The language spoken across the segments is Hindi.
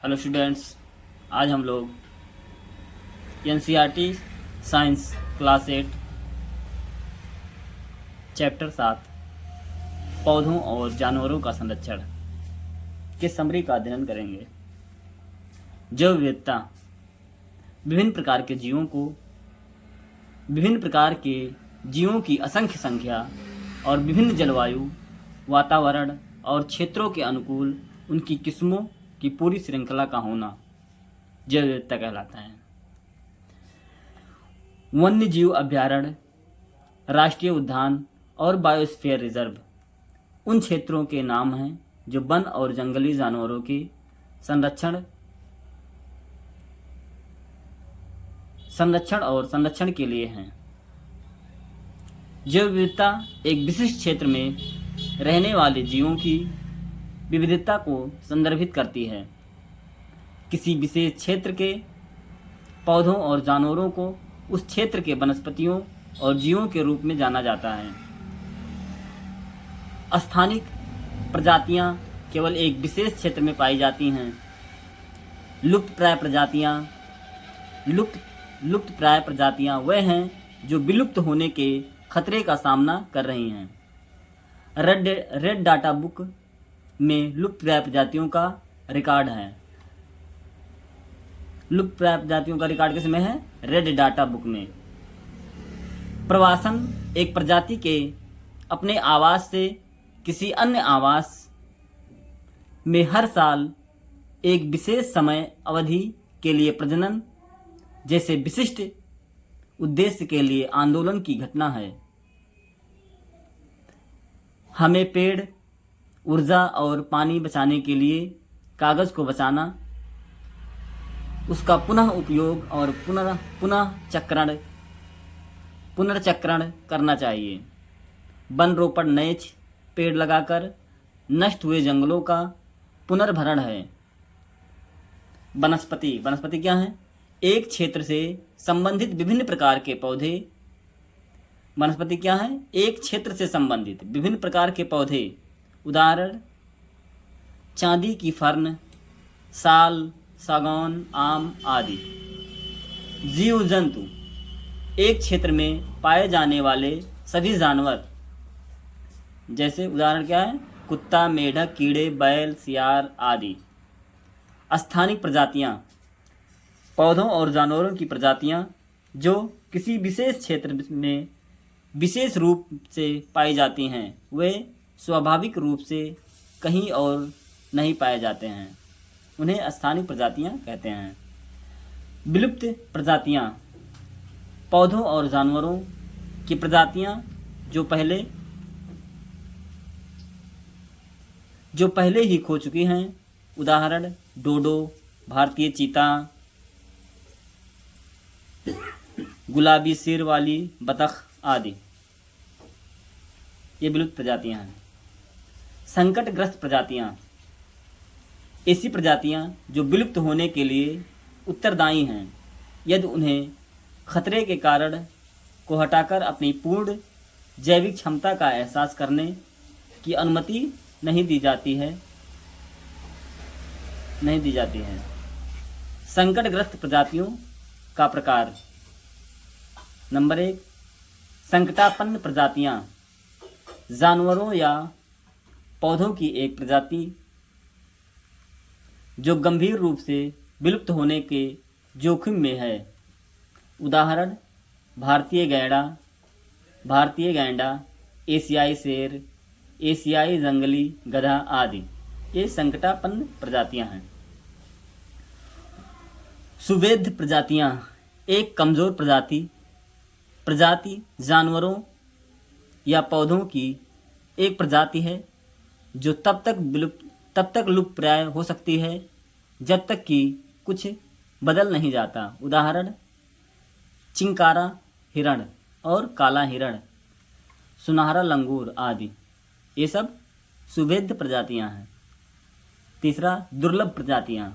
हेलो स्टूडेंट्स, आज हम लोग एनसीईआरटी साइंस क्लास 8 चैप्टर 7 पौधों और जानवरों का संरक्षण के समरी का अध्ययन करेंगे। जैव विविधता विभिन्न प्रकार के जीवों की असंख्य संख्या और विभिन्न जलवायु, वातावरण और क्षेत्रों के अनुकूल उनकी किस्मों की पूरी श्रृंखला का होना जैव विविधता कहलाता है। वन्य जीव अभयारण्य, राष्ट्रीय उद्यान और बायोस्फीयर रिजर्व उन क्षेत्रों के नाम हैं जो वन और जंगली जानवरों के संरक्षण के लिए हैं। जैव विविधता एक विशिष्ट क्षेत्र में रहने वाले जीवों की विविधता को संदर्भित करती है। किसी विशेष क्षेत्र के पौधों और जानवरों को उस क्षेत्र के वनस्पतियों और जीवों के रूप में जाना जाता है। स्थानिक प्रजातियां केवल एक विशेष क्षेत्र में पाई जाती हैं। लुप्तप्राय प्रजातियां वे हैं जो विलुप्त होने के खतरे का सामना कर रही हैं। रेड डाटा बुक में लुप्तप्राय प्रजातियों का रिकॉर्ड है। लुप्तप्राय प्रजातियों का रिकॉर्ड किसमें है? रेड डाटा बुक में। प्रवासन एक प्रजाति के अपने आवास से किसी अन्य आवास में हर साल एक विशेष समय अवधि के लिए प्रजनन जैसे विशिष्ट उद्देश्य के लिए आंदोलन की घटना है। हमें पेड़, ऊर्जा और पानी बचाने के लिए कागज को बचाना, उसका पुनः उपयोग और पुनर्चक्रण करना चाहिए। वन रोपण नए पेड़ लगाकर नष्ट हुए जंगलों का पुनर्भरण है। वनस्पति क्या है? एक क्षेत्र से संबंधित विभिन्न प्रकार के पौधे। वनस्पति क्या है? एक क्षेत्र से संबंधित विभिन्न प्रकार के पौधे। उदाहरण चांदी की फर्न, साल, सागौन, आम आदि। जीव जंतु एक क्षेत्र में पाए जाने वाले सभी जानवर, जैसे उदाहरण क्या है? कुत्ता, मेढक, कीड़े, बैल, सियार आदि। स्थानिक प्रजातियां पौधों और जानवरों की प्रजातियां जो किसी विशेष क्षेत्र में विशेष रूप से पाई जाती हैं, वे स्वाभाविक रूप से कहीं और नहीं पाए जाते हैं। उन्हें स्थानिक प्रजातियां कहते हैं। विलुप्त प्रजातियां पौधों और जानवरों की प्रजातियां जो पहले ही खो चुकी हैं। उदाहरण डोडो, भारतीय चीता, गुलाबी सिर वाली बतख आदि। ये विलुप्त प्रजातियां हैं। संकटग्रस्त प्रजातियां ऐसी प्रजातियां जो विलुप्त होने के लिए उत्तरदायी हैं। यदि उन्हें खतरे के कारण को हटाकर अपनी पूर्ण जैविक क्षमता का एहसास करने की अनुमति नहीं दी जाती है। संकटग्रस्त प्रजातियों का प्रकार। नंबर 1, संकटापन्न प्रजातियां जानवरों या पौधों की एक प्रजाति जो गंभीर रूप से विलुप्त होने के जोखिम में है। उदाहरण भारतीय गैंडा, एशियाई शेर, एशियाई जंगली गधा आदि। ये संकटापन्न प्रजातियां हैं। सुवेद्य प्रजातियां एक कमजोर प्रजाति जानवरों या पौधों की एक प्रजाति है जो तब तक लुप्तप्राय हो सकती है जब तक कि कुछ बदल नहीं जाता। उदाहरण चिंकारा हिरण और काला हिरण, सुनहरा लंगूर आदि। ये सब सुवेद्य प्रजातियां हैं। तीसरा, दुर्लभ प्रजातियां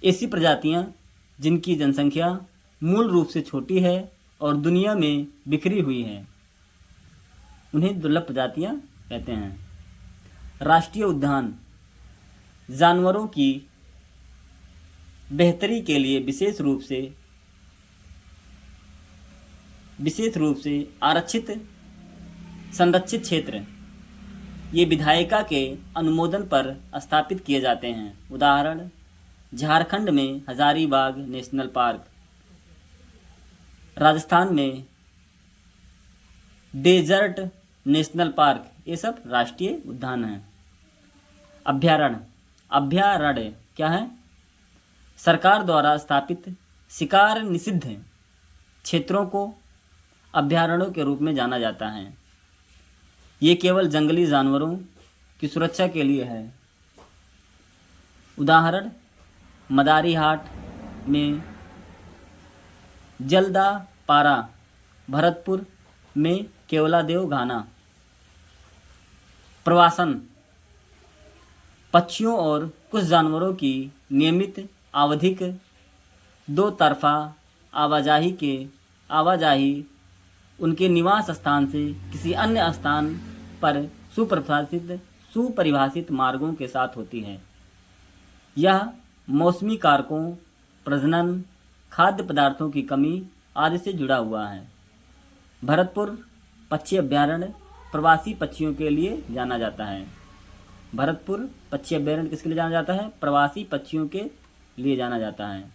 ऐसी प्रजातियां जिनकी जनसंख्या मूल रूप से छोटी है और दुनिया में बिखरी हुई है, उन्हें दुर्लभ प्रजातियां कहते हैं। राष्ट्रीय उद्यान जानवरों की बेहतरी के लिए विशेष रूप से आरक्षित संरक्षित क्षेत्र ये विधायिका के अनुमोदन पर स्थापित किए जाते हैं। उदाहरण, झारखंड में हजारीबाग नेशनल पार्क, राजस्थान में डेजर्ट नेशनल पार्क, ये सब राष्ट्रीय उद्यान हैं। अभयारण्य क्या है? सरकार द्वारा स्थापित शिकार निषिद्ध क्षेत्रों को अभयारण्यों के रूप में जाना जाता है। ये केवल जंगली जानवरों की सुरक्षा के लिए है। उदाहरण, मदारीहाट में जलदापारा, भरतपुर में केवलादेव घाना। प्रवासन, पक्षियों और कुछ जानवरों की नियमित आवधिक दो तरफा आवाजाही उनके निवास स्थान से किसी अन्य स्थान पर सुपरिभाषित मार्गों के साथ होती है। यह मौसमी कारकों, प्रजनन, खाद्य पदार्थों की कमी आदि से जुड़ा हुआ है। भरतपुर पक्षी अभयारण्य प्रवासी पक्षियों के लिए जाना जाता है। भरतपुर पक्षी अभयारण्य किसके लिए जाना जाता है? प्रवासी पक्षियों के लिए जाना जाता है।